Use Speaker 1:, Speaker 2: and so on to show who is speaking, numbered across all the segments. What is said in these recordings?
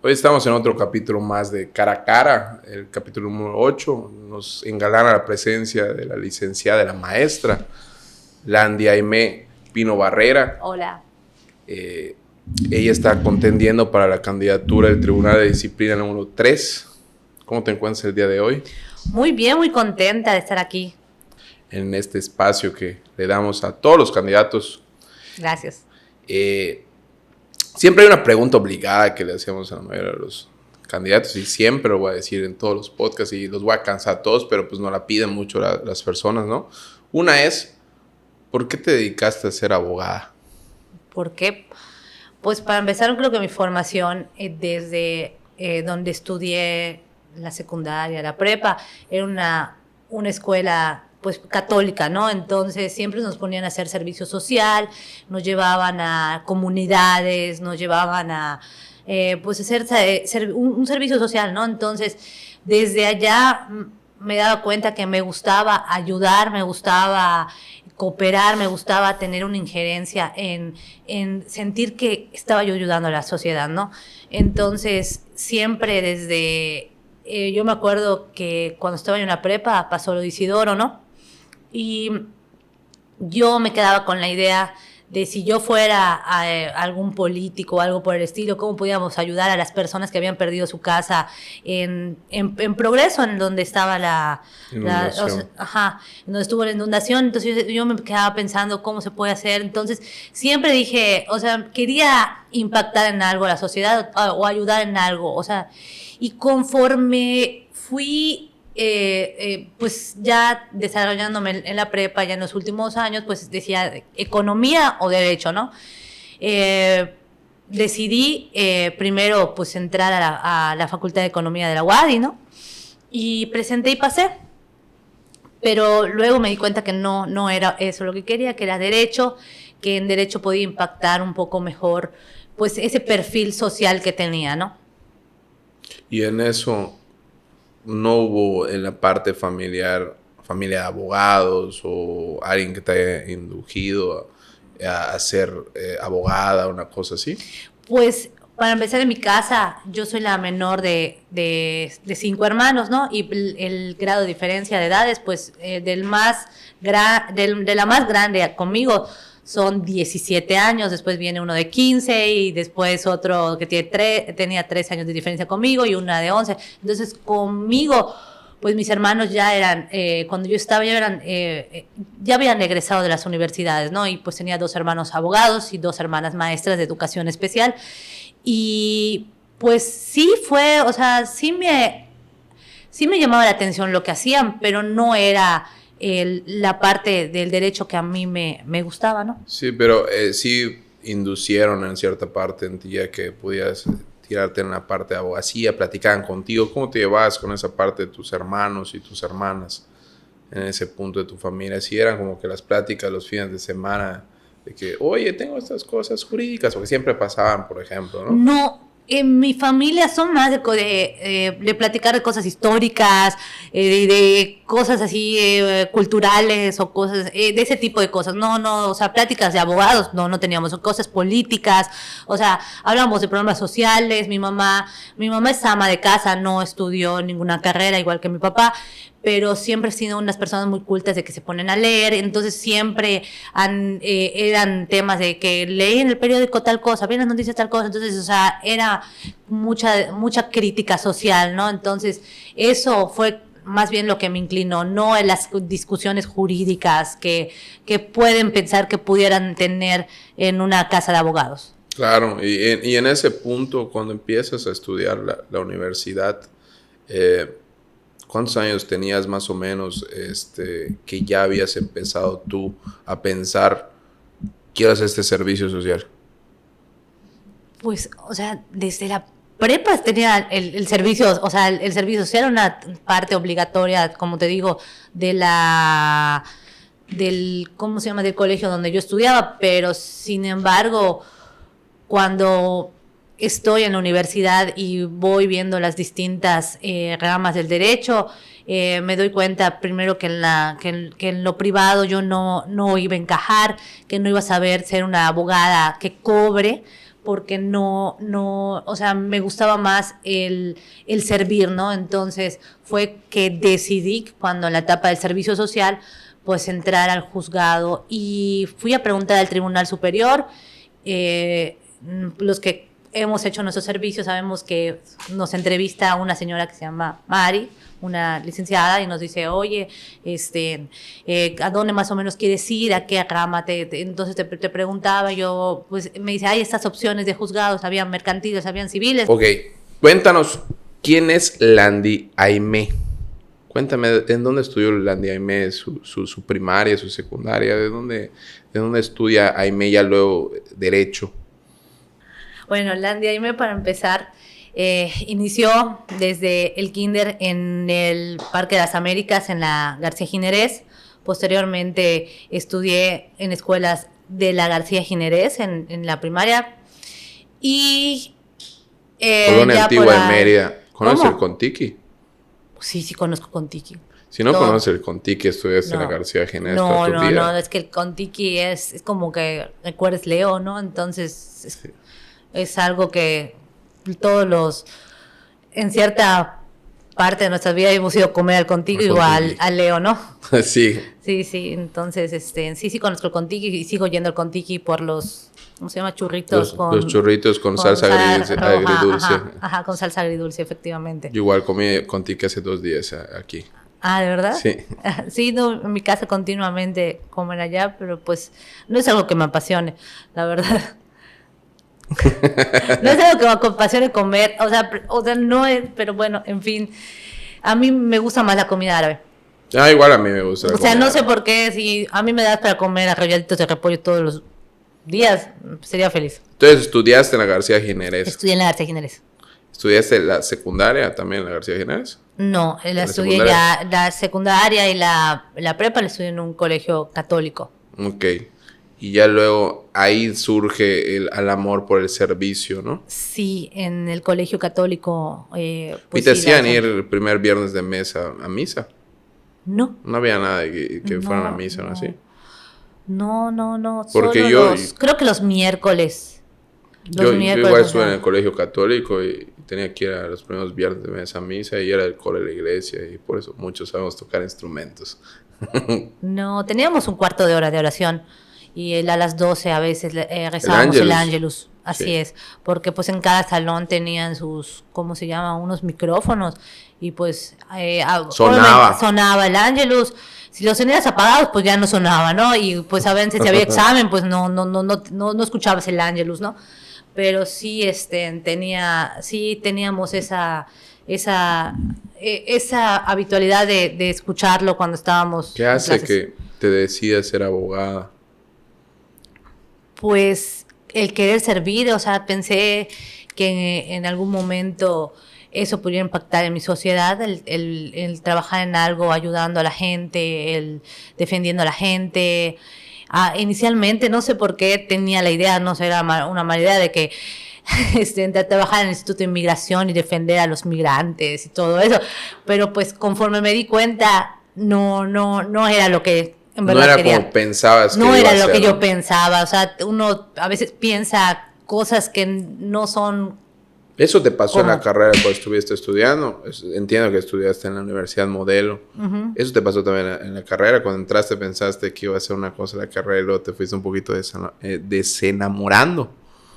Speaker 1: Hoy estamos en otro capítulo más de Cara a Cara, el capítulo número 8. Nos engalana la presencia de la licenciada, de la maestra, Landy Aimé Pino Barrera.
Speaker 2: Hola.
Speaker 1: Ella está contendiendo para la candidatura del Tribunal de Disciplina número 3. ¿Cómo te encuentras el día de hoy?
Speaker 2: Muy bien, muy contenta de estar aquí.
Speaker 1: En este espacio que le damos a todos los candidatos.
Speaker 2: Gracias.
Speaker 1: Siempre hay una pregunta obligada que le hacemos a la mayoría de los candidatos y siempre lo voy a decir en todos los podcasts y los voy a cansar a todos, pero pues nos la piden mucho las personas, ¿no? Una es, ¿por qué te dedicaste a ser abogada?
Speaker 2: ¿Por qué? Pues para empezar, creo que mi formación desde donde estudié la secundaria, la prepa, era una escuela pues católica, ¿no? Entonces siempre nos ponían a hacer servicio social, nos llevaban a comunidades, nos llevaban a pues hacer un servicio social, ¿no? Entonces desde allá me daba cuenta que me gustaba ayudar, me gustaba cooperar, me gustaba tener una injerencia en sentir que estaba yo ayudando a la sociedad, ¿no? Entonces siempre desde yo me acuerdo que cuando estaba en una prepa pasó lo de Isidoro, ¿no? Y yo me quedaba con la idea de si yo fuera a algún político o algo por el estilo, cómo podíamos ayudar a las personas que habían perdido su casa en Progreso, en donde estaba donde estuvo la inundación. Entonces yo me quedaba pensando cómo se puede hacer. Entonces siempre dije, o sea, quería impactar en algo a la sociedad o ayudar en algo, o sea, y conforme fui pues ya desarrollándome en la prepa, ya en los últimos años, pues decía economía o derecho, ¿no? Decidí primero pues entrar a la Facultad de Economía de la UADY, ¿no? Y presenté y pasé. Pero luego me di cuenta que no era eso lo que quería, que era derecho, que en derecho podía impactar un poco mejor pues ese perfil social que tenía, ¿no?
Speaker 1: Y en eso no hubo en la parte familiar, familia de abogados o alguien que te haya inducido a ser abogada, una cosa así.
Speaker 2: Pues para empezar, en mi casa yo soy la menor de 5 hermanos, ¿no? Y el grado de diferencia de edades, pues de la más grande conmigo son 17 años, después viene uno de 15 y después otro que tenía 13 años de diferencia conmigo y una de 11. Entonces conmigo, pues mis hermanos ya eran, cuando yo estaba, ya habían egresado de las universidades, ¿no? Y pues tenía 2 hermanos abogados y 2 hermanas maestras de educación especial. Y pues sí fue, o sea, sí me llamaba la atención lo que hacían, pero no era la parte del derecho que a mí me gustaba, ¿no?
Speaker 1: Sí, pero sí inducieron en cierta parte en ti a que pudieras tirarte en la parte de abogacía, platicaban contigo. ¿Cómo te llevabas con esa parte de tus hermanos y tus hermanas en ese punto de tu familia? Si eran como que las pláticas los fines de semana de que, oye, tengo estas cosas jurídicas, porque siempre pasaban, por ejemplo, ¿no?
Speaker 2: No, en mi familia son más de platicar de cosas históricas, de cosas así culturales o cosas, de ese tipo de cosas. No, o sea, pláticas de abogados, no teníamos, cosas políticas, o sea, hablamos de problemas sociales. Mi mamá es ama de casa, no estudió ninguna carrera igual que mi papá, pero siempre han sido unas personas muy cultas de que se ponen a leer, entonces siempre eran temas de que leí en el periódico tal cosa, vi en las noticias tal cosa, entonces, o sea, era mucha crítica social, ¿no? Entonces, eso fue más bien lo que me inclinó, no en las discusiones jurídicas que pueden pensar que pudieran tener en una casa de abogados.
Speaker 1: Claro, y en ese punto, cuando empiezas a estudiar la universidad, ¿cuántos años tenías más o menos que ya habías empezado tú a pensar, quiero hacer este servicio social?
Speaker 2: Pues, o sea, desde la prepa tenía el servicio, o sea, el servicio social era una parte obligatoria, como te digo, ¿cómo se llama?, del colegio donde yo estudiaba, pero sin embargo, cuando estoy en la universidad y voy viendo las distintas ramas del derecho, me doy cuenta primero que en lo privado yo no iba a encajar, que no iba a saber ser una abogada que cobre, porque o sea, me gustaba más el servir, ¿no? Entonces fue que decidí, cuando en la etapa del servicio social, pues entrar al juzgado y fui a preguntar al Tribunal Superior. Los que hemos hecho nuestro servicio sabemos que nos entrevista una señora que se llama Mari, una licenciada, y nos dice, oye, ¿a dónde más o menos quieres ir? ¿A qué rama? Entonces te preguntaba yo, pues me dice, hay estas opciones de juzgados, habían mercantiles, habían civiles.
Speaker 1: Ok, cuéntanos, ¿quién es Landy Aimé? Cuéntame, ¿en dónde estudió Landy Aimé? Su primaria, su secundaria, ¿de dónde estudia Aimé ya luego Derecho?
Speaker 2: Bueno, Landy Aimé, para empezar, inició desde el kinder en el Parque de las Américas, en la García Ginerés. Posteriormente estudié en escuelas de la García Ginerés, en la primaria. Y
Speaker 1: Colonia Antigua de Mérida. ¿Conoces
Speaker 2: ¿Cómo?
Speaker 1: el Contiki?
Speaker 2: Sí, conozco Contiki.
Speaker 1: Si no conoces el Contiki, estudiaste en la García Ginerés toda tu vida.
Speaker 2: No, es que el Contiki es como que recuerdes Leo, ¿no? Entonces es algo que todos en cierta parte de nuestra vida hemos ido a comer al Contiki o al Leo, ¿no?
Speaker 1: Sí.
Speaker 2: Sí, entonces sí conozco el Contiki y sigo yendo al Contiki por los, ¿cómo se llama? Churritos.
Speaker 1: Los churritos con salsa agridulce.
Speaker 2: Ajá, con salsa agridulce, efectivamente.
Speaker 1: Yo igual comí Contiki hace 2 días aquí.
Speaker 2: Ah, ¿de verdad?
Speaker 1: Sí.
Speaker 2: Sí, no, en mi casa continuamente comen allá, pero pues no es algo que me apasione, la verdad. No es algo que me apasione comer, o sea, no es, pero bueno, en fin, a mí me gusta más la comida árabe.
Speaker 1: Igual a mí me gusta.
Speaker 2: O sea, no sé por qué, si a mí me das para comer arrolladitos de repollo todos los días, sería feliz.
Speaker 1: Entonces, ¿estudiaste en la García Ginerés?
Speaker 2: Estudié en la García Ginerés.
Speaker 1: ¿Estudiaste la secundaria también en la García Ginerés?
Speaker 2: No, la estudié ya, la secundaria y la prepa la estudié en un colegio católico.
Speaker 1: Ok. Y ya luego ahí surge el amor por el servicio, ¿no?
Speaker 2: Sí, en el colegio católico.
Speaker 1: Pues ¿y te hacían ir el primer viernes de mes a misa?
Speaker 2: No.
Speaker 1: No había nada de que fueran a misa, ¿no? ¿Así?
Speaker 2: No.
Speaker 1: Porque
Speaker 2: creo que los miércoles.
Speaker 1: Yo igual estuve en el colegio católico y tenía que ir a los primeros viernes de mes a misa y era el coro de la iglesia y por eso muchos sabemos tocar instrumentos.
Speaker 2: No, teníamos un cuarto de hora de oración. Y a las 12 a veces rezábamos el Ángelus. Así sí. Es, porque pues en cada salón tenían sus, ¿cómo se llama? Unos micrófonos y pues sonaba el Ángelus. Si los tenías apagados, pues ya no sonaba, ¿no? Y pues a veces si había examen, pues no escuchabas el Ángelus, ¿no? Pero sí, teníamos esa habitualidad de escucharlo cuando estábamos.
Speaker 1: ¿Qué hace que te decidas ser abogada?
Speaker 2: Pues el querer servir, o sea, pensé que en algún momento eso pudiera impactar en mi sociedad, el trabajar en algo ayudando a la gente, el defendiendo a la gente. Inicialmente, no sé por qué tenía la idea, no sé, era una mala idea de que de trabajar en el Instituto de Inmigración y defender a los migrantes y todo eso, pero pues conforme me di cuenta, no era lo que en verdad
Speaker 1: no era
Speaker 2: quería.
Speaker 1: Como pensabas que
Speaker 2: no
Speaker 1: iba
Speaker 2: era
Speaker 1: a
Speaker 2: lo
Speaker 1: ser,
Speaker 2: que
Speaker 1: ¿no?
Speaker 2: yo pensaba, o sea, uno a veces piensa cosas que no son.
Speaker 1: ¿Eso te pasó
Speaker 2: ¿Cómo?
Speaker 1: En la carrera cuando estuviste estudiando? Entiendo que estudiaste en la Universidad Modelo.
Speaker 2: Uh-huh.
Speaker 1: ¿Eso te pasó también en la carrera? Cuando entraste pensaste que iba a ser una cosa la carrera y luego te fuiste un poquito desenamorando.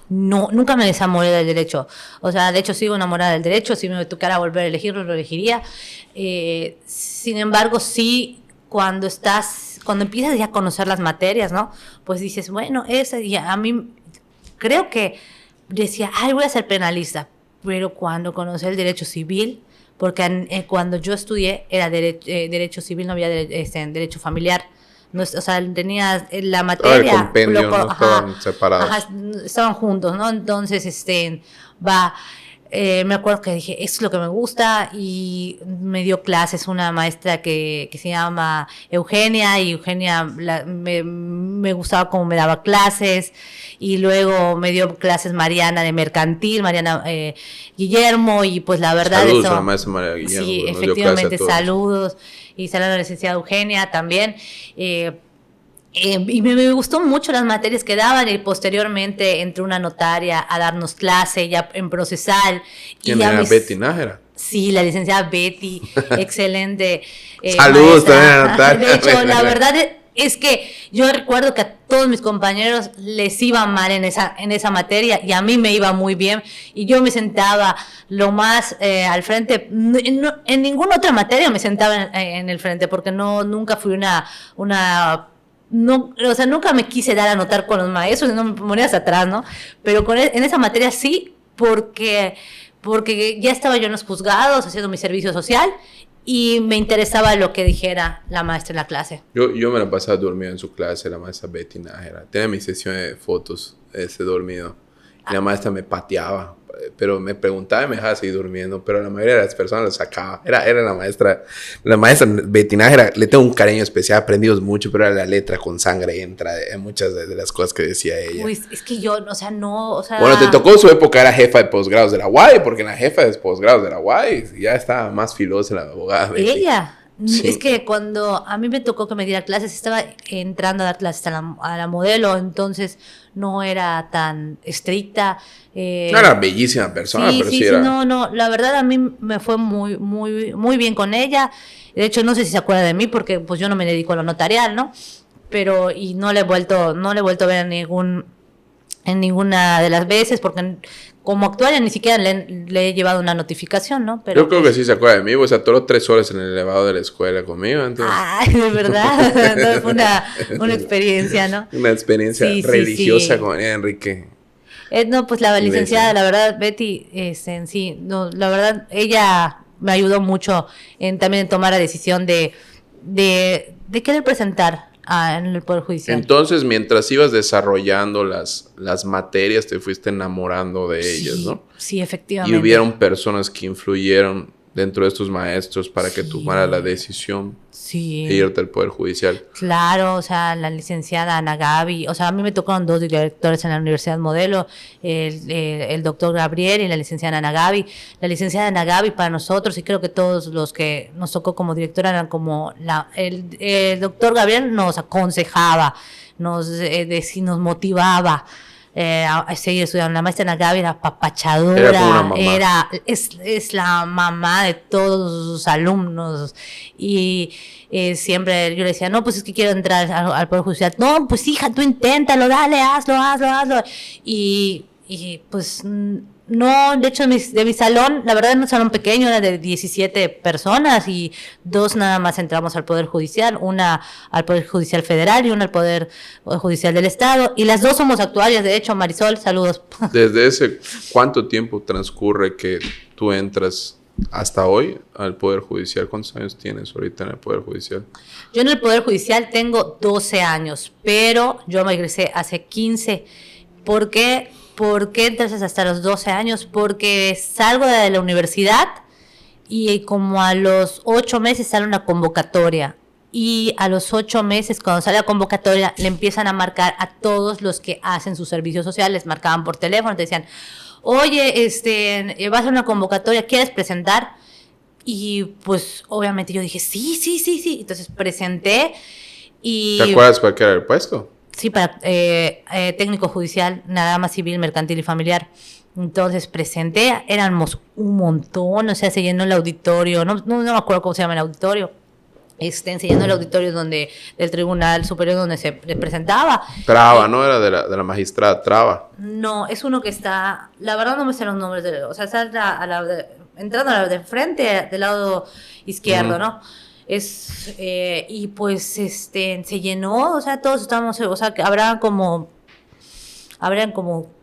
Speaker 2: No, nunca me desamoré del derecho. O sea, de hecho sigo enamorada del derecho. Si me tocara volver a elegirlo, lo elegiría. Sin embargo, sí, cuando empiezas ya a conocer las materias, ¿no? Pues dices, bueno, y a mí creo que decía, voy a ser penalista. Pero cuando conocí el derecho civil, porque cuando yo estudié era derecho civil, no había derecho familiar. No, o sea, tenía la materia.
Speaker 1: El compendio, no estaban separados.
Speaker 2: Estaban juntos, ¿no? Entonces, me acuerdo que dije, esto es lo que me gusta, y me dio clases una maestra que se llama Eugenia, y Eugenia me gustaba cómo me daba clases, y luego me dio clases Mariana de mercantil, Mariana Guillermo, y pues la verdad
Speaker 1: saludos a la maestra María Guillermo.
Speaker 2: Sí, efectivamente, saludos, y saludos a la licenciada Eugenia también. Y me gustó mucho las materias que daban y posteriormente entré una notaria a darnos clase ya en procesal.
Speaker 1: ¿Quién era Betty Nájera?
Speaker 2: Sí, la licenciada Betty, excelente.
Speaker 1: Saludos
Speaker 2: maestra.
Speaker 1: también a la notaria.
Speaker 2: De hecho, la verdad es que yo recuerdo que a todos mis compañeros les iba mal en esa materia y a mí me iba muy bien y yo me sentaba lo más al frente. En ninguna otra materia me sentaba en el frente porque nunca fui no, o sea, nunca me quise dar a notar con los maestros, no me ponía hasta atrás, ¿no? Pero en esa materia sí, porque ya estaba yo en los juzgados haciendo mi servicio social y me interesaba lo que dijera la maestra en la clase.
Speaker 1: Yo me la pasaba dormido en su clase, la maestra Betty Nájera. Tenía mi sesión de fotos, dormido. Y la maestra me pateaba, pero me preguntaba y me dejaba seguir durmiendo, pero la mayoría de las personas lo sacaba. Era la maestra Betty Nájera. Le tengo un cariño especial, aprendimos mucho, pero era la letra con sangre entra en muchas de las cosas que decía ella.
Speaker 2: Uy, es que yo, o sea, no, o sea...
Speaker 1: Bueno, te tocó su época, era jefa de posgrados de la UAI, porque en la jefa de posgrados de la UAI ya estaba más filosa la abogada Betty.
Speaker 2: Ella...
Speaker 1: Sí.
Speaker 2: Es que cuando a mí me tocó que me diera clases, estaba entrando a dar clases a la modelo, entonces no era tan estricta.
Speaker 1: No era bellísima persona,
Speaker 2: sí,
Speaker 1: pero sí,
Speaker 2: sí,
Speaker 1: era...
Speaker 2: no, la verdad a mí me fue muy, muy, muy bien con ella. De hecho, no sé si se acuerda de mí porque pues yo no me dedico a lo notarial, ¿no? Pero, y no le he vuelto a ver en ninguna de las veces porque como actuaria ni siquiera le he llevado una notificación, ¿no? Pero
Speaker 1: yo creo que sí se acuerda de mí, pues atoró 3 horas en el elevador de la escuela conmigo, entonces...
Speaker 2: Ay, de verdad, entonces fue una experiencia, ¿no?
Speaker 1: Una experiencia religiosa con Enrique.
Speaker 2: No, pues la licenciada, la verdad, Betty, en sí, no, la verdad, ella me ayudó mucho también en tomar la decisión de querer presentar en el Poder Judicial.
Speaker 1: Entonces, mientras ibas desarrollando las materias, te fuiste enamorando de ellas, ¿no?
Speaker 2: Sí, efectivamente.
Speaker 1: Y hubieron personas que influyeron dentro de estos maestros para que tomaras la decisión de irte al Poder Judicial.
Speaker 2: Claro, o sea, la licenciada Ana Gaby, o sea, a mí me tocaron 2 directores en la Universidad Modelo, el doctor Gabriel y la licenciada Ana Gaby. La licenciada Ana Gaby para nosotros, y creo que todos los que nos tocó como directora eran como el doctor Gabriel nos aconsejaba, nos motivaba a seguir estudiando. La maestra Ana Gaby era papachadora,
Speaker 1: era como una mamá.
Speaker 2: Es la mamá de todos sus alumnos y siempre yo le decía, no, pues es que quiero entrar al Poder Judicial. No, pues hija, tú inténtalo, dale, hazlo. Y pues no, de hecho de mi salón, la verdad era un salón pequeño, era de 17 personas y 2 nada más entramos al Poder Judicial, una al Poder Judicial Federal y una al Poder Judicial del Estado, y las 2 somos actuarias, de hecho. Marisol, saludos.
Speaker 1: ¿Desde ese cuánto tiempo transcurre que tú entras hasta hoy al Poder Judicial? ¿Cuántos años tienes ahorita en el Poder Judicial?
Speaker 2: Yo en el Poder Judicial tengo 12 años, pero yo me egresé hace 15. ¿Por qué entonces hasta los 12 años? Porque salgo de la universidad y como a los 8 meses sale una convocatoria. Y a los 8 meses, cuando sale la convocatoria, le empiezan a marcar a todos los que hacen su servicio social. Les marcaban por teléfono, te decían, oye, vas a una convocatoria, ¿quieres presentar? Y pues obviamente yo dije, sí. Entonces presenté y...
Speaker 1: ¿Te acuerdas cuál era el puesto?
Speaker 2: Sí, para técnico judicial, nada más civil, mercantil y familiar. Entonces presenté, éramos un montón, o sea, se llenó el auditorio, no me acuerdo cómo se llama el auditorio. Se llenó el auditorio del Tribunal Superior donde se presentaba.
Speaker 1: Traba, ¿no? Era de la magistrada Traba.
Speaker 2: No, es uno que está, la verdad no me sé los nombres, o sea, está entrando a la de frente, del lado izquierdo, ¿no? Y pues se llenó, o sea, todos estábamos, o sea, habrían como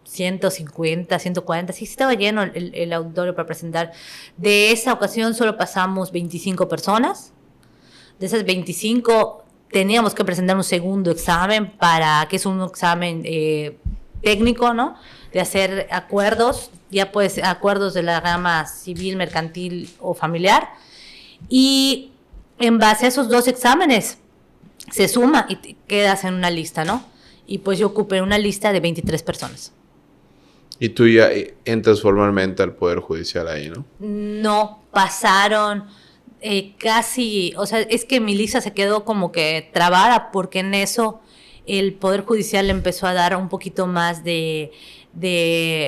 Speaker 2: 150, 140, sí estaba lleno el auditorio para presentar. De esa ocasión solo pasamos 25 personas. De esas 25 teníamos que presentar un segundo examen que es un examen técnico, ¿no? De hacer acuerdos, ya pues acuerdos de la gama civil, mercantil o familiar. Y en base a esos 2 exámenes se suma y te quedas en una lista, ¿no? Y pues yo ocupé una lista de 23 personas.
Speaker 1: Y tú ya entras formalmente al Poder Judicial ahí, ¿no?
Speaker 2: No, pasaron casi, o sea, es que mi lista se quedó como que trabada porque en eso el Poder Judicial le empezó a dar un poquito más de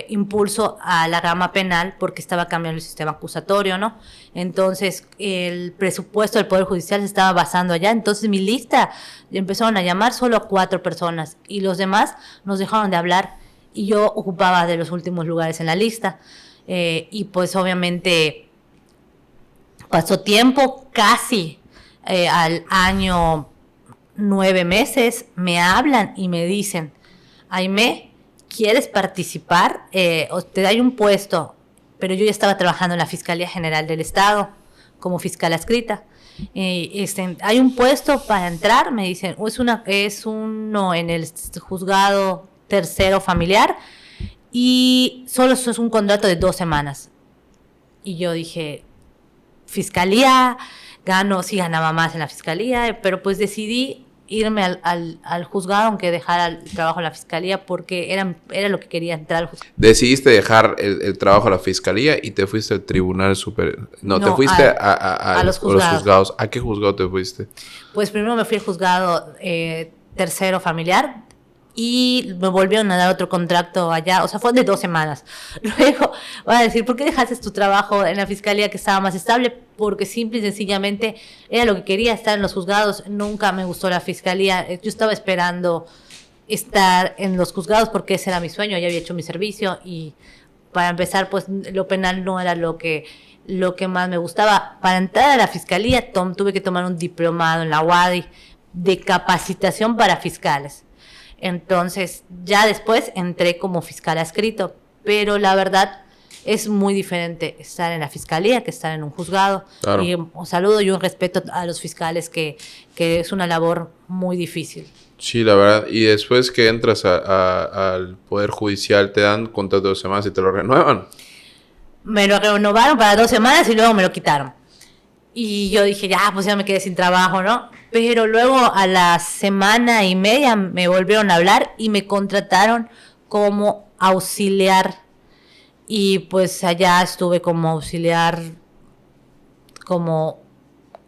Speaker 2: impulso a la rama penal porque estaba cambiando el sistema acusatorio, ¿no? Entonces, el presupuesto del Poder Judicial se estaba basando allá. Entonces, mi lista empezaron a llamar solo a 4 personas y los demás nos dejaron de hablar y yo ocupaba de los últimos lugares en la lista. Y pues, obviamente, pasó tiempo, casi al año 9 meses, me hablan y me dicen, Aimé, ¿quieres participar? Te doy un puesto, pero yo ya estaba trabajando en la Fiscalía General del Estado como fiscal adscrita. Hay un puesto para entrar, me dicen, es uno en el juzgado tercero familiar y solo es un contrato de 2 semanas. Y yo dije, Fiscalía, sí ganaba más en la Fiscalía, pero pues decidí irme al juzgado, aunque dejara el trabajo en la Fiscalía, porque era lo que quería, entrar al juzgado.
Speaker 1: Decidiste dejar el trabajo a la Fiscalía y te fuiste al Tribunal Superior. No, te fuiste a los juzgados. ¿A qué juzgado te fuiste?
Speaker 2: Pues primero me fui al juzgado tercero familiar y me volvieron a dar otro contrato allá, o sea, fue de 2 semanas. Luego van a decir, ¿por qué dejaste tu trabajo en la Fiscalía que estaba más estable? Porque simple y sencillamente era lo que quería, estar en los juzgados. Nunca me gustó la Fiscalía, yo estaba esperando estar en los juzgados porque ese era mi sueño, ya había hecho mi servicio y para empezar, pues lo penal no era lo que más me gustaba. Para entrar a la Fiscalía tuve que tomar un diplomado en la UADY de capacitación para fiscales. Entonces, ya después entré como fiscal adscrito, pero la verdad es muy diferente estar en la Fiscalía que estar en un juzgado.
Speaker 1: Claro.
Speaker 2: Y un saludo y un respeto a los fiscales, que es una labor muy difícil.
Speaker 1: Sí, la verdad. Y después que entras al Poder Judicial, te dan contrato de 2 semanas y te lo renuevan.
Speaker 2: Me lo renovaron para 2 semanas y luego me lo quitaron. Y yo dije, pues ya me quedé sin trabajo, ¿no? Pero luego a la semana y media me volvieron a hablar y me contrataron como auxiliar. Y pues allá estuve como auxiliar como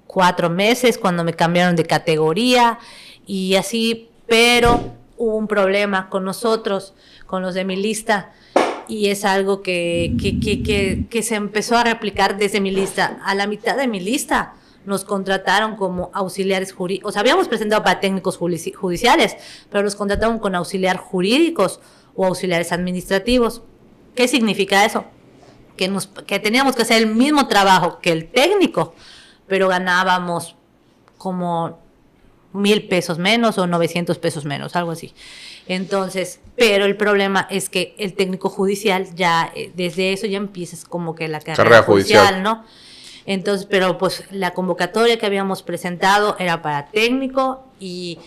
Speaker 2: 4 meses cuando me cambiaron de categoría y así, pero hubo un problema con nosotros, con los de mi lista. Y es algo que se empezó a replicar desde mi lista. A la mitad de mi lista nos contrataron como auxiliares jurídicos. O sea, habíamos presentado para técnicos judiciales, pero los contrataron con auxiliar jurídicos o auxiliares administrativos. ¿Qué significa eso? Que teníamos que hacer el mismo trabajo que el técnico, pero ganábamos como 1,000 pesos menos o 900 pesos menos, algo así. Entonces, pero el problema es que el técnico judicial ya, desde eso ya empiezas como que la carrera judicial, ¿no? Entonces, pero pues la convocatoria que habíamos presentado era para técnico y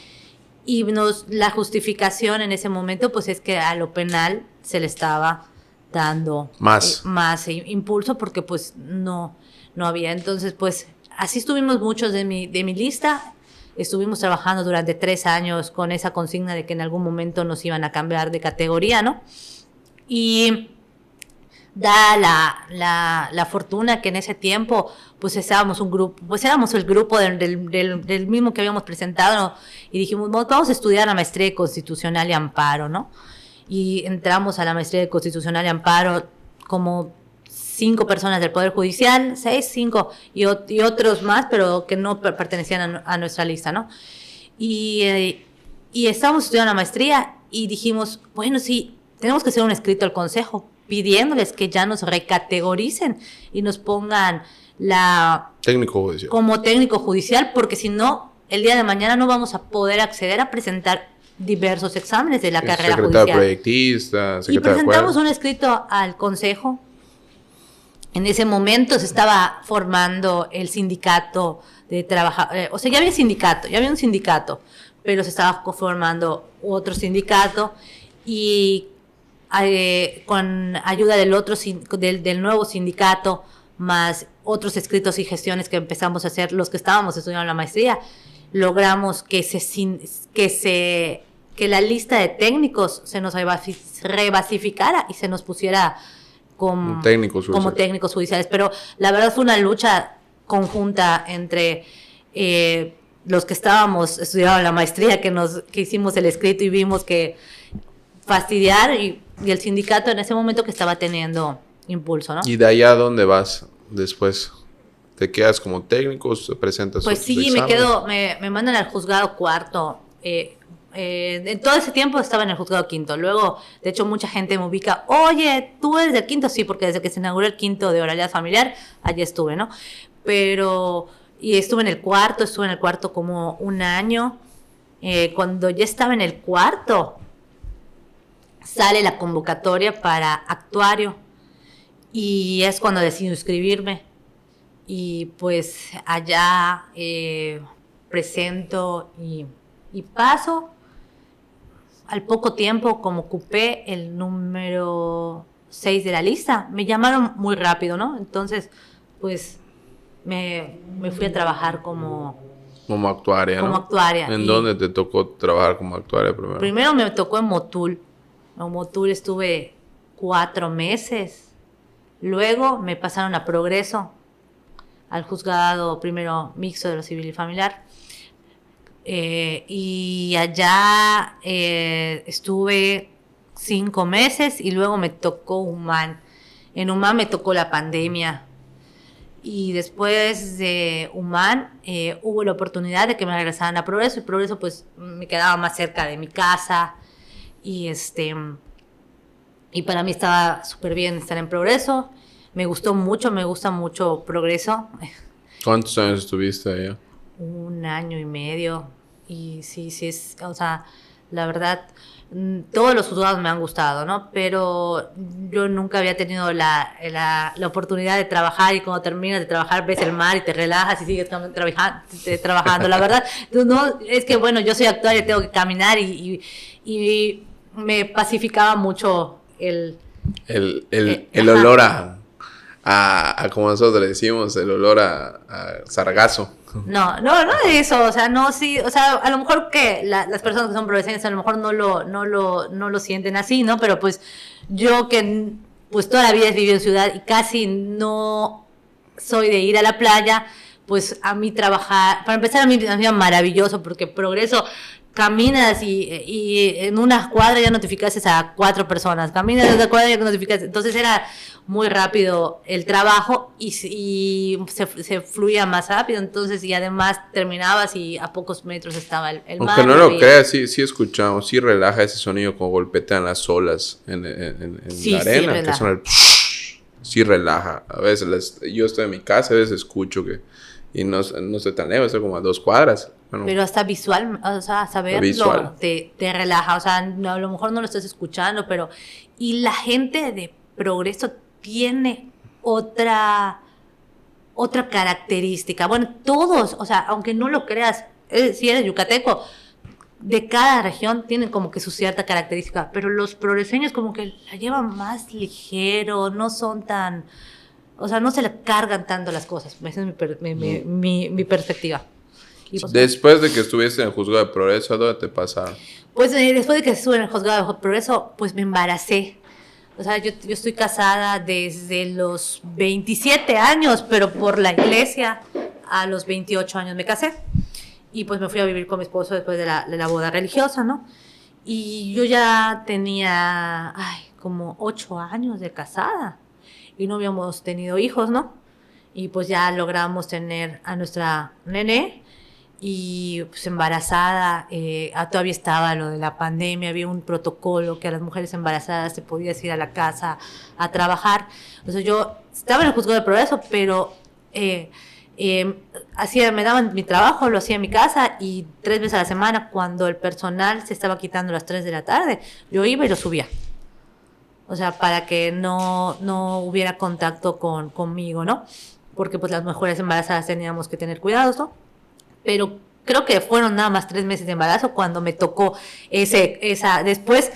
Speaker 2: la justificación en ese momento pues es que a lo penal se le estaba dando más impulso porque pues no había. Entonces, pues así estuvimos muchos de mi lista. Estuvimos trabajando durante 3 años con esa consigna de que en algún momento nos iban a cambiar de categoría, ¿no? Y da la fortuna que en ese tiempo, pues éramos un grupo, pues éramos el grupo del mismo que habíamos presentado, ¿no? Y dijimos, vamos a estudiar la maestría de Constitucional y Amparo, ¿no? Y entramos a la maestría de Constitucional y Amparo como 5 personas del Poder Judicial, 5, y otros más, pero que no pertenecían a nuestra lista, ¿no? Y estábamos estudiando la maestría y dijimos, bueno, sí, tenemos que hacer un escrito al Consejo pidiéndoles que ya nos recategoricen y nos pongan como técnico judicial, porque si no, el día de mañana no vamos a poder acceder a presentar diversos exámenes de la carrera judicial.
Speaker 1: Secretario proyectista,
Speaker 2: y presentamos un escrito al Consejo. En ese momento se estaba formando el sindicato de trabajadores, o sea, ya había un sindicato, pero se estaba formando otro sindicato y con ayuda del nuevo sindicato, más otros escritos y gestiones que empezamos a hacer los que estábamos estudiando la maestría, logramos que la lista de técnicos se nos rebasificara y se nos pusiera como técnicos judiciales. Pero la verdad fue una lucha conjunta entre los que estábamos estudiando la maestría, que hicimos el escrito y vimos que fastidiar y el sindicato en ese momento que estaba teniendo impulso, ¿no?
Speaker 1: ¿Y de allá a dónde vas después? ¿Te quedas como técnico? ¿Presentas
Speaker 2: Pues
Speaker 1: otros
Speaker 2: sí,
Speaker 1: exámenes?
Speaker 2: me mandan al juzgado cuarto. En todo ese tiempo estaba en el juzgado quinto. Luego, de hecho, mucha gente me ubica. Oye, ¿tú eres del quinto? Sí, porque desde que se inauguró el quinto de oralidad familiar, allí estuve, ¿no? Pero, y estuve en el cuarto como un año. Cuando ya estaba en el cuarto, sale la convocatoria para actuario. Y es cuando decido inscribirme. Y pues allá presento y paso. Al poco tiempo, como ocupé el número 6 de la lista, me llamaron muy rápido, ¿no? Entonces, pues me fui a trabajar como
Speaker 1: Actuaria, ¿no?
Speaker 2: actuaria.
Speaker 1: ¿En
Speaker 2: Y
Speaker 1: dónde te tocó trabajar como actuaria primero?
Speaker 2: primero me tocó en Motul. En Motul estuve 4 meses. Luego me pasaron a Progreso, al juzgado primero mixto de lo civil y familiar. Y allá estuve 5 meses y luego me tocó Humán. En Humán me tocó la pandemia. Y después de Humán hubo la oportunidad de que me regresaran a Progreso. Y Progreso pues me quedaba más cerca de mi casa. Y y para mí estaba súper bien estar en Progreso. Me gusta mucho Progreso.
Speaker 1: ¿Cuántos años estuviste allá?
Speaker 2: 1 año y medio. Y sí, o sea, la verdad, todos los juzgados me han gustado, ¿no? Pero yo nunca había tenido la oportunidad de trabajar y cuando terminas de trabajar ves el mar y te relajas y sigues trabajando. La verdad, no, es que bueno, yo soy actuaria y tengo que caminar y me pacificaba mucho
Speaker 1: El olor a, como nosotros le decimos, el olor a sargazo.
Speaker 2: No de eso, o sea, no, sí, o sea, a lo mejor que las personas que son progresistas a lo mejor no lo sienten así, ¿no? Pero pues yo que pues toda la vida he vivido en ciudad y casi no soy de ir a la playa, pues a mí trabajar, para empezar a mí me hacía maravilloso porque Progreso caminas y en una cuadra ya notificaste a 4 personas, caminas en otra cuadra y ya notificaste, entonces era muy rápido el trabajo y se fluía más rápido, entonces y además terminabas y a pocos metros estaba el mar.
Speaker 1: Aunque no lo creas, sí escuchamos, sí relaja ese sonido como golpetean las olas en
Speaker 2: Sí,
Speaker 1: la arena,
Speaker 2: sí,
Speaker 1: que son el sí relaja. A veces yo estoy en mi casa, a veces escucho que y no estoy tan lejos, estoy como a 2 cuadras. Bueno,
Speaker 2: pero hasta visual, o sea, saberlo
Speaker 1: visual.
Speaker 2: te relaja, o sea, a lo mejor no lo estás escuchando, pero y la gente de Progreso tiene otra característica. Bueno, todos, o sea, aunque no lo creas, si eres yucateco, de cada región tienen como que su cierta característica, pero los progreseños como que la llevan más ligero, no son tan, o sea, no se le cargan tanto las cosas. Esa es mi perspectiva. Y pues,
Speaker 1: después de que estuviste en el juzgado de Progreso, ¿a dónde te pasaron?
Speaker 2: pues después de que estuve en el juzgado de Progreso, pues me embaracé. O sea, yo estoy casada desde los 27 años, pero por la iglesia a los 28 años me casé. Y pues me fui a vivir con mi esposo después de la boda religiosa, ¿no? Y yo ya tenía, como 8 años de casada. Y no habíamos tenido hijos, ¿no? Y pues ya logramos tener a nuestra nené. Y pues embarazada, todavía estaba lo de la pandemia, había un protocolo que a las mujeres embarazadas se podía ir a la casa a trabajar. Entonces yo estaba en el juzgado de Progreso, pero me daban mi trabajo, lo hacía en mi casa y 3 veces a la semana, cuando el personal se estaba quitando a las 3 de la tarde, yo iba y lo subía. O sea, para que no hubiera contacto conmigo, ¿no? Porque pues las mujeres embarazadas teníamos que tener cuidados, ¿no? Pero creo que fueron nada más 3 meses de embarazo cuando me tocó después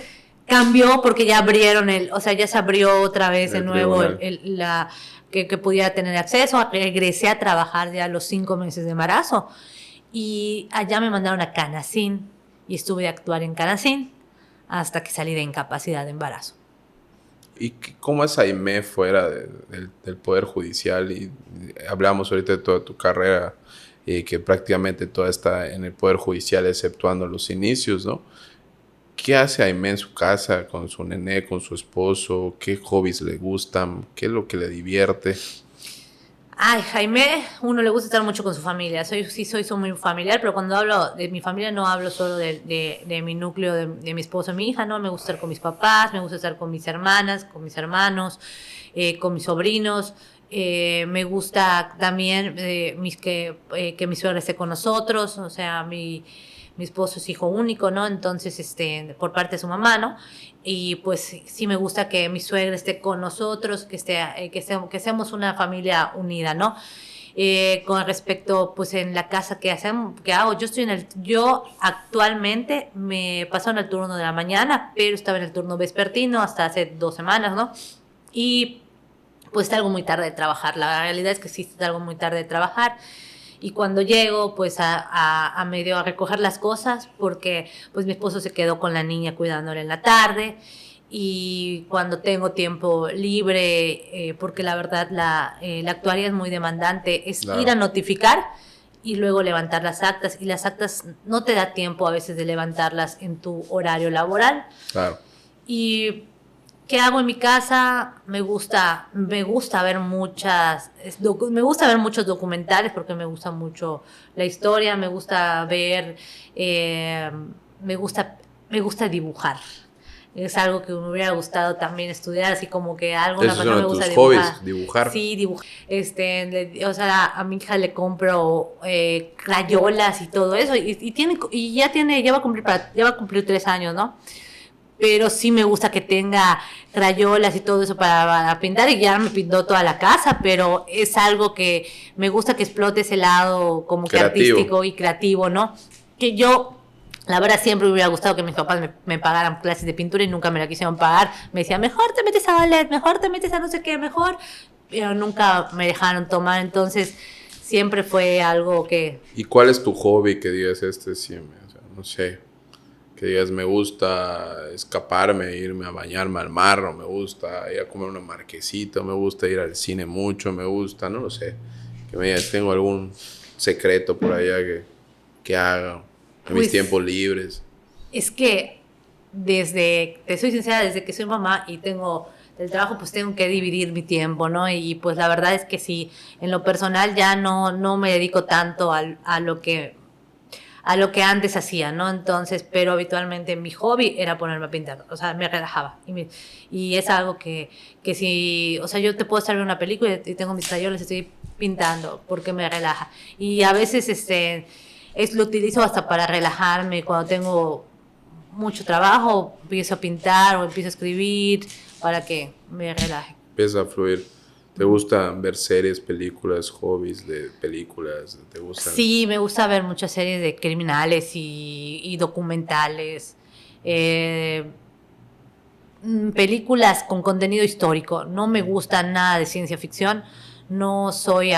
Speaker 2: cambió porque ya abrieron o sea, ya se abrió otra vez de nuevo que pudiera tener acceso, regresé a trabajar ya los 5 meses de embarazo y allá me mandaron a Canacín y estuve a actuar en Canacín hasta que salí de incapacidad de embarazo.
Speaker 1: ¿Y cómo es Aimé fuera del Poder Judicial? Y hablamos ahorita de toda tu carrera que prácticamente toda está en el Poder Judicial, exceptuando los inicios, ¿no? ¿Qué hace Aimé en su casa con su nené, con su esposo? ¿Qué hobbies le gustan? ¿Qué es lo que le divierte?
Speaker 2: Ay, Jaime, uno le gusta estar mucho con su familia. Soy muy familiar, pero cuando hablo de mi familia no hablo solo de mi núcleo, de mi esposo y mi hija, no. Me gusta estar con mis papás, me gusta estar con mis hermanas, con mis hermanos, con mis sobrinos. Me gusta también que mi suegra esté con nosotros, o sea, mi esposo es hijo único, ¿no? Entonces, por parte de su mamá, ¿no? Y pues sí me gusta que mi suegra esté con nosotros, que seamos una familia unida, ¿no? Con respecto, pues en la casa que hago, yo actualmente me pasaron al turno de la mañana, pero estaba en el turno vespertino hasta hace 2 semanas, ¿no? Y pues salgo muy tarde de trabajar, la realidad es que sí salgo muy tarde de trabajar. Y cuando llego, pues a medio a recoger las cosas, porque pues mi esposo se quedó con la niña cuidándola en la tarde. Y cuando tengo tiempo libre, porque la verdad la actuaria es muy demandante, es ir a
Speaker 1: Claro,
Speaker 2: notificar y luego levantar las actas. Y las actas no te da tiempo a veces de levantarlas en tu horario laboral.
Speaker 1: claro.
Speaker 2: Y ¿qué hago en mi casa? Me gusta ver me gusta ver muchos documentales porque me gusta mucho la historia, eh, me gusta, me gusta dibujar. Es algo que me hubiera gustado también estudiar, así como que
Speaker 1: Ese
Speaker 2: alguna
Speaker 1: es
Speaker 2: persona
Speaker 1: uno de
Speaker 2: me gusta
Speaker 1: tus
Speaker 2: dibujar.
Speaker 1: hobbies, dibujar.
Speaker 2: Sí, dibujar. O sea, a mi hija le compro crayolas y todo eso, y ya va a cumplir 3 años, ¿no? Pero sí me gusta que tenga crayolas y todo eso para pintar, y ya me pintó toda la casa, pero es algo que me gusta que explote ese lado como que
Speaker 1: Creativo.
Speaker 2: artístico y creativo, ¿no? Que yo, la verdad, siempre me hubiera gustado que mis papás me pagaran clases de pintura y nunca me la quisieron pagar. Me decían, mejor te metes a ballet, mejor te metes a no sé qué, mejor, pero nunca me dejaron tomar, entonces siempre fue algo que...
Speaker 1: ¿Y cuál es tu hobby que digas sí, o sea, no sé, que digas me gusta escaparme, irme a bañarme al mar, o me gusta ir a comer una marquesita, o me gusta ir al cine mucho, me gusta, no lo sé, que me digas, tengo algún secreto por allá que haga en mis
Speaker 2: Pues
Speaker 1: tiempos libres?
Speaker 2: es que te soy sincera, desde que soy mamá y tengo el trabajo, pues tengo que dividir mi tiempo, ¿no? Y pues la verdad es que sí, en lo personal ya no me dedico tanto a lo que antes hacía, ¿no? Entonces, pero habitualmente mi hobby era ponerme a pintar, o sea, me relajaba. Y es algo que si, o sea, yo te puedo estar viendo una película y tengo mis crayolas y estoy pintando porque me relaja. Y a veces lo utilizo hasta para relajarme cuando tengo mucho trabajo, empiezo a pintar o empiezo a escribir para que me relaje.
Speaker 1: Empieza a fluir. ¿Te gustan ver series, películas, hobbies de películas? ¿Te gustan?
Speaker 2: Sí, me gusta ver muchas series de criminales y documentales. Eh, Películas con contenido histórico. No me gusta nada de ciencia ficción. No soy,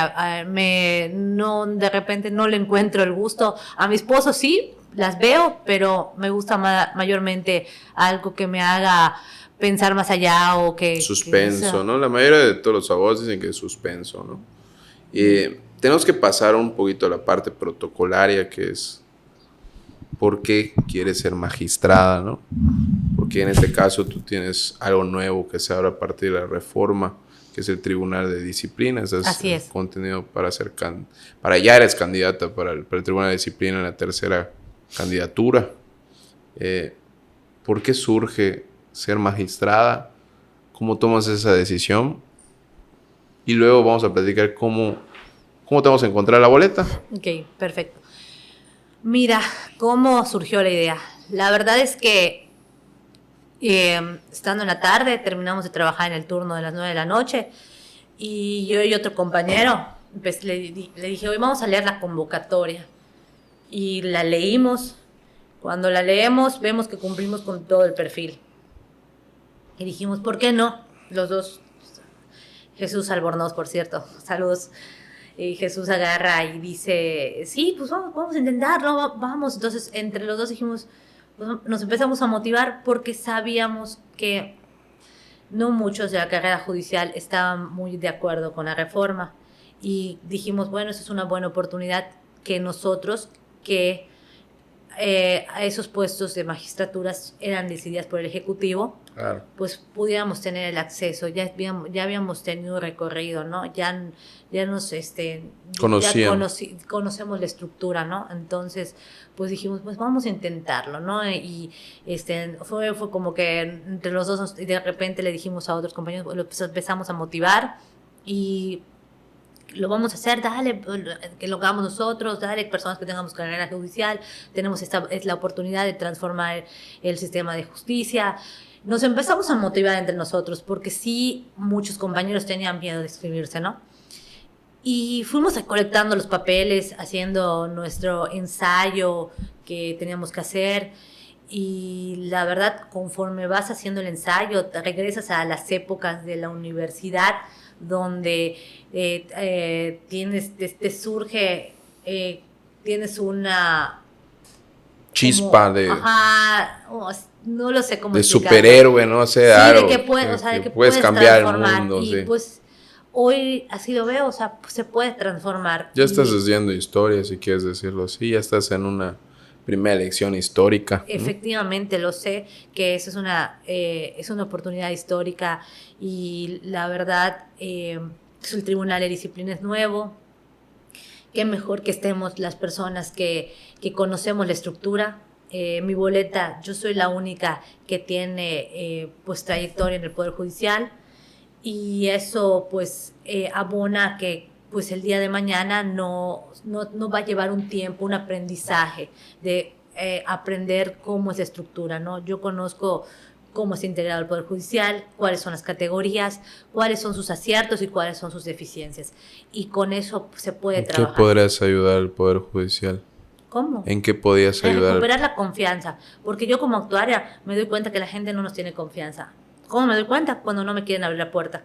Speaker 2: no, de repente no le encuentro el gusto. A mi esposo sí, las veo, pero me gusta mayormente algo que me haga pensar más allá o
Speaker 1: Suspenso,
Speaker 2: sea,
Speaker 1: ¿no? La mayoría de todos los abogados dicen que es suspenso, ¿no? Tenemos que pasar un poquito a la parte protocolaria, que es por qué quieres ser magistrada, ¿no? Porque en este caso tú tienes algo nuevo que se abre a partir de la reforma, que es el Tribunal de Disciplina. Estás
Speaker 2: así es.
Speaker 1: contenido para ya eres candidata para el Tribunal de Disciplina en la tercera candidatura. ¿Por qué surge ser magistrada? ¿Cómo tomas esa decisión? Y luego vamos a platicar cómo te vamos a encontrar la boleta.
Speaker 2: Ok, perfecto. Mira, ¿cómo surgió la idea? La verdad es que estando en la tarde, terminamos de trabajar en el turno de las 9 de la noche y yo y otro compañero pues, le dije, hoy vamos a leer la convocatoria. Y la leímos. Cuando la leemos, vemos que cumplimos con todo el perfil. Y dijimos, ¿por qué no? Los dos, Jesús Albornoz, por cierto, saludos. Y Jesús agarra y dice, sí, pues vamos a intentarlo, vamos. Entonces, entre los dos dijimos, pues, nos empezamos a motivar porque sabíamos que no muchos de la carrera judicial estaban muy de acuerdo con la reforma. Y dijimos, bueno, eso es una buena oportunidad que nosotros, que a esos puestos de magistraturas eran decididas por el Ejecutivo, claro, pues pudiéramos tener el acceso. Ya habíamos tenido recorrido, ¿no? Ya nos conocemos la estructura, ¿no? Entonces, pues dijimos, pues vamos a intentarlo, ¿no? Y fue como que entre los dos, de repente le dijimos a otros compañeros, pues empezamos a motivar y lo vamos a hacer, dale, que lo hagamos nosotros, dale, personas que tengamos carrera judicial, tenemos es la oportunidad de transformar el sistema de justicia. Nos empezamos a motivar entre nosotros, porque sí, muchos compañeros tenían miedo de inscribirse, ¿no? Y fuimos recolectando los papeles, haciendo nuestro ensayo que teníamos que hacer. Y la verdad, conforme vas haciendo el ensayo, te regresas a las épocas de la universidad, donde te surge, tienes una
Speaker 1: chispa
Speaker 2: como,
Speaker 1: de...
Speaker 2: Ajá, no lo sé cómo
Speaker 1: de
Speaker 2: explicarlo.
Speaker 1: Superhéroe, ¿no? O sea,
Speaker 2: sí,
Speaker 1: algo,
Speaker 2: de que
Speaker 1: puedes cambiar el mundo,
Speaker 2: y
Speaker 1: sí.
Speaker 2: Pues hoy así lo veo, o sea, se puede transformar.
Speaker 1: Ya estás haciendo historia, si quieres decirlo así, ya estás en una primera elección histórica.
Speaker 2: Efectivamente, lo sé, que eso es una oportunidad histórica y la verdad, el Tribunal de Disciplina es nuevo. Qué mejor que estemos las personas que conocemos la estructura. Mi boleta, yo soy la única que tiene pues trayectoria en el Poder Judicial y eso pues abona que pues el día de mañana no va a llevar un tiempo, un aprendizaje de aprender cómo es la estructura, ¿no? Yo conozco cómo es integrado el Poder Judicial, cuáles son las categorías, cuáles son sus aciertos y cuáles son sus deficiencias. Y con eso se puede trabajar.
Speaker 1: ¿En qué podrías ayudar al Poder Judicial?
Speaker 2: ¿Cómo?
Speaker 1: ¿En qué podías ayudar?
Speaker 2: Recuperar la confianza, porque yo como actuaria me doy cuenta que la gente no nos tiene confianza. ¿Cómo me doy cuenta? Cuando no me quieren abrir la puerta.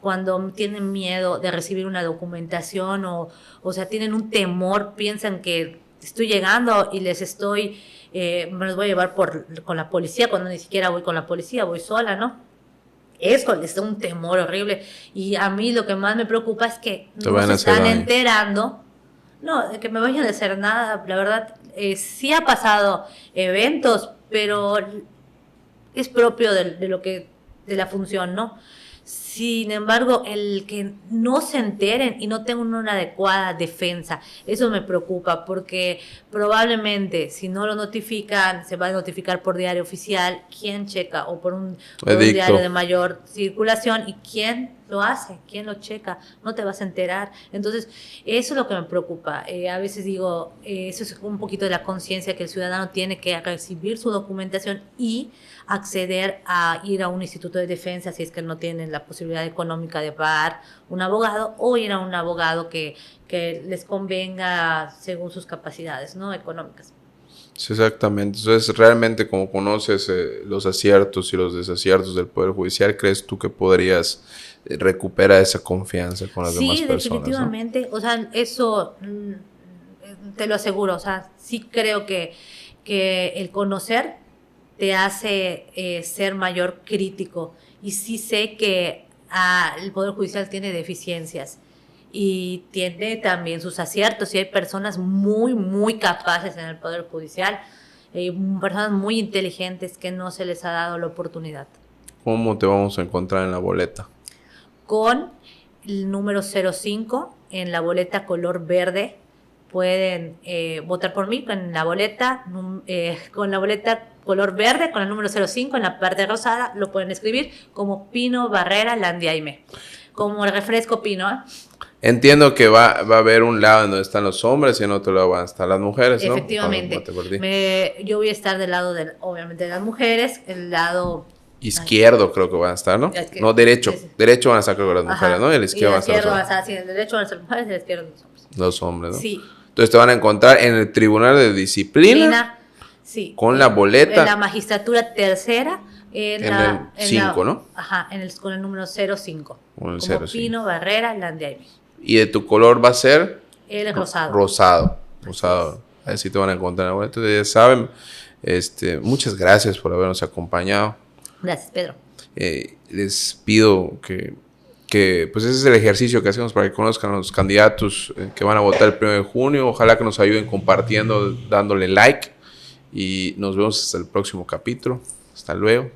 Speaker 2: Cuando tienen miedo de recibir una documentación o sea, tienen un temor, piensan que estoy llegando y me los voy a llevar con la policía, cuando ni siquiera voy con la policía, voy sola, ¿no? Eso les da un temor horrible. Y a mí lo que más me preocupa es que no se están enterando, no, de que me vayan a hacer nada. La verdad, sí ha pasado eventos, pero es propio de la función, ¿no? Sin embargo, el que no se enteren y no tengan una adecuada defensa, eso me preocupa, porque probablemente si no lo notifican, se va a notificar por diario oficial, quién checa, o por un diario de mayor circulación, y quién lo hace, quién lo checa, no te vas a enterar. Entonces, eso es lo que me preocupa. A veces digo, eso es un poquito de la conciencia que el ciudadano tiene que recibir su documentación y acceder a ir a un instituto de defensa si es que no tienen la posibilidad económica de pagar un abogado, o ir a un abogado que les convenga según sus capacidades, ¿no?, económicas.
Speaker 1: Sí, exactamente. Entonces, realmente, como conoces los aciertos y los desaciertos del Poder Judicial, ¿crees tú que podrías recuperar esa confianza con las demás personas? Sí,
Speaker 2: definitivamente. ¿No? O sea, eso te lo aseguro. O sea, sí creo que el conocer te hace ser mayor crítico. Y sí sé que el Poder Judicial tiene deficiencias y tiene también sus aciertos, y hay personas muy, muy capaces en el Poder Judicial, personas muy inteligentes que no se les ha dado la oportunidad.
Speaker 1: ¿Cómo te vamos a encontrar en la boleta?
Speaker 2: Con el número 05, en la boleta color verde, pueden votar por mí con la boleta color verde, con el número 05 en la parte rosada, lo pueden escribir como Pino Barrera Landiaime, como el refresco Pino, ¿eh?
Speaker 1: Entiendo que va a haber un lado donde están los hombres y en otro lado van a estar las mujeres, ¿no?
Speaker 2: Efectivamente. Yo voy a estar del lado, obviamente, de las mujeres, el lado
Speaker 1: izquierdo creo que van a estar, ¿no? No, derecho. Derecho van a estar, creo que las mujeres, ¿no? Y el izquierdo van a estar los hombres.
Speaker 2: Sí, el derecho van a ser las mujeres y el izquierdo los hombres.
Speaker 1: Los hombres, ¿no?
Speaker 2: Sí.
Speaker 1: Entonces te van a encontrar en el Tribunal de Disciplina.
Speaker 2: Sí.
Speaker 1: Con la boleta.
Speaker 2: En la magistratura tercera. En
Speaker 1: el 5, ¿no?
Speaker 2: Ajá, con el número 05.
Speaker 1: Con el
Speaker 2: como
Speaker 1: 05.
Speaker 2: Pino Barrera Landiaime.
Speaker 1: ¿Y de tu color va a ser?
Speaker 2: El rosado.
Speaker 1: Rosado. Así te van a encontrar en la boleta. Entonces, ya saben, muchas gracias por habernos acompañado.
Speaker 2: Gracias, Pedro.
Speaker 1: Les pido que que pues ese es el ejercicio que hacemos para que conozcan a los candidatos que van a votar el 1 de junio. Ojalá que nos ayuden compartiendo, dándole like y nos vemos hasta el próximo capítulo. Hasta luego.